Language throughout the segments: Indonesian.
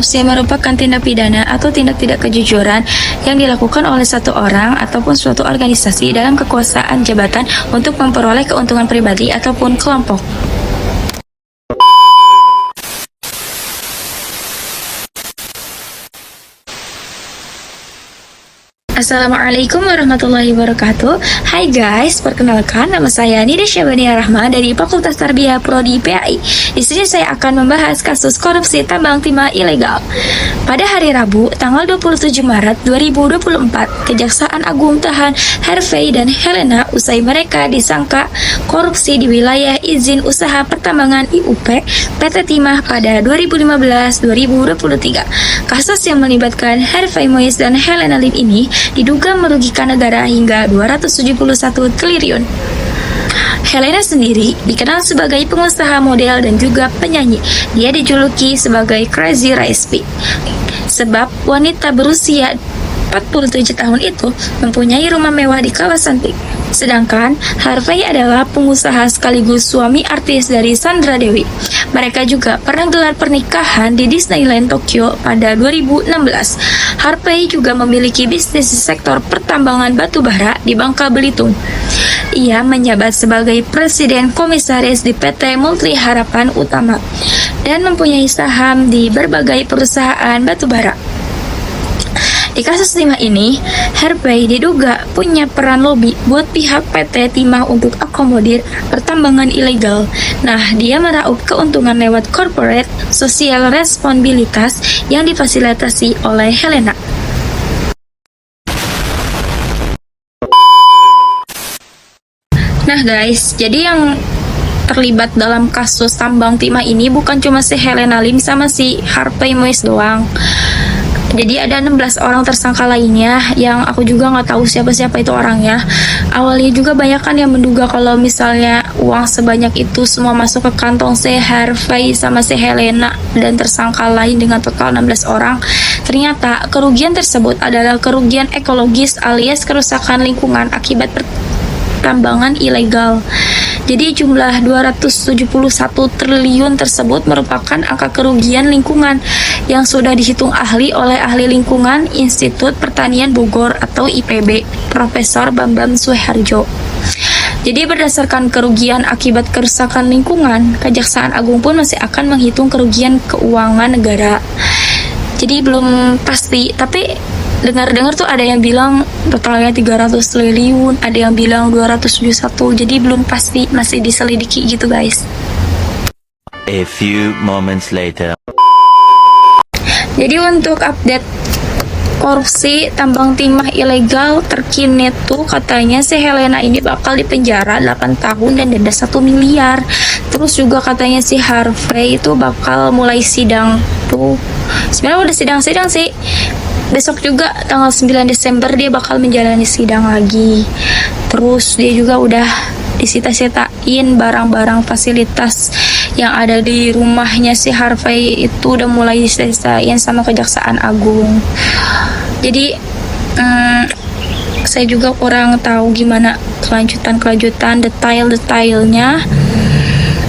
korupsi merupakan tindak pidana atau tindak tidak kejujuran yang dilakukan oleh satu orang ataupun suatu organisasi dalam kekuasaan jabatan untuk memperoleh keuntungan pribadi ataupun kelompok. Assalamualaikum warahmatullahi wabarakatuh. Hai guys, perkenalkan nama saya Nida Syabania Rahma dari Fakultas Tarbiyah Prodi PAI. Di sini saya akan membahas kasus korupsi tambang timah ilegal. Pada hari Rabu, tanggal 27 Maret 2024, Kejaksaan Agung tahan Harvey dan Helena usai mereka disangka korupsi di wilayah izin usaha pertambangan IUP PT Timah pada 2015-2023. Kasus yang melibatkan Harvey Moise dan Helena Lim ini diduga merugikan negara hingga 271 triliun. Helena sendiri dikenal sebagai pengusaha model dan juga penyanyi. Dia dijuluki sebagai Crazy Recipe sebab wanita berusia 47 tahun itu mempunyai rumah mewah di kawasan Pik. Sedangkan Harvey adalah pengusaha sekaligus suami artis dari Sandra Dewi. Mereka juga pernah gelar pernikahan di Disneyland Tokyo pada 2016. Harvey juga memiliki bisnis di sektor pertambangan batu bara di Bangka Belitung. Ia menjabat sebagai Presiden Komisaris di PT Multi Harapan Utama dan mempunyai saham di berbagai perusahaan batu bara. Di kasus Timah ini, Harvey diduga punya peran lobi buat pihak PT Timah untuk akomodir pertambangan ilegal. Nah, dia meraup keuntungan lewat corporate social responsibilitas yang difasilitasi oleh Helena. Nah guys, jadi yang terlibat dalam kasus tambang timah ini bukan cuma si Helena Lim sama si Harvey Moise doang. Jadi ada 16 orang tersangka lainnya yang aku juga nggak tahu siapa-siapa itu orangnya. Awalnya juga banyak kan yang menduga kalau misalnya uang sebanyak itu semua masuk ke kantong si Harvey sama si Helena dan tersangka lain dengan total 16 orang. Ternyata kerugian tersebut adalah kerugian ekologis alias kerusakan lingkungan akibat pertambangan ilegal. Jadi jumlah 271 triliun tersebut merupakan angka kerugian lingkungan yang sudah dihitung oleh ahli lingkungan Institut Pertanian Bogor atau IPB, Profesor Bambang Suharjo. Jadi berdasarkan kerugian akibat kerusakan lingkungan, Kejaksaan Agung pun masih akan menghitung kerugian keuangan negara. Jadi belum pasti, tapi dengar-dengar tuh ada yang bilang totalnya 300 triliun, ada yang bilang 271, jadi belum pasti, masih diselidiki gitu guys. A few moments later. Jadi untuk update korupsi tambang timah ilegal terkini tuh katanya si Helena ini bakal dipenjara 8 tahun dan denda 1 miliar. Terus juga katanya si Harvey itu bakal mulai sidang tuh. Sebenarnya udah sidang-sidang sih. Besok juga tanggal 9 Desember dia bakal menjalani sidang lagi. Terus dia juga udah disita-sitain barang-barang fasilitas yang ada di rumahnya si Harvey itu udah mulai disita-sitain sama Kejaksaan Agung. Jadi saya juga kurang tahu gimana kelanjutan detailnya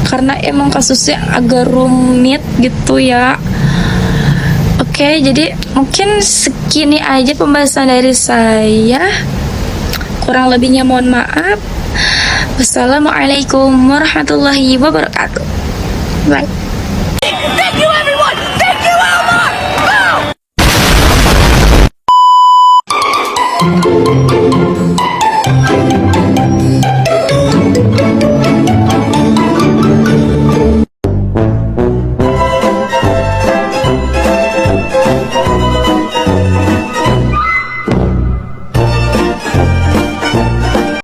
karena emang kasusnya agak rumit gitu ya. Oke, jadi mungkin segini aja pembahasan dari saya. Kurang lebihnya mohon maaf. Wassalamualaikum warahmatullahi wabarakatuh. Bye. Thank you everyone! Thank you Elmar! Go!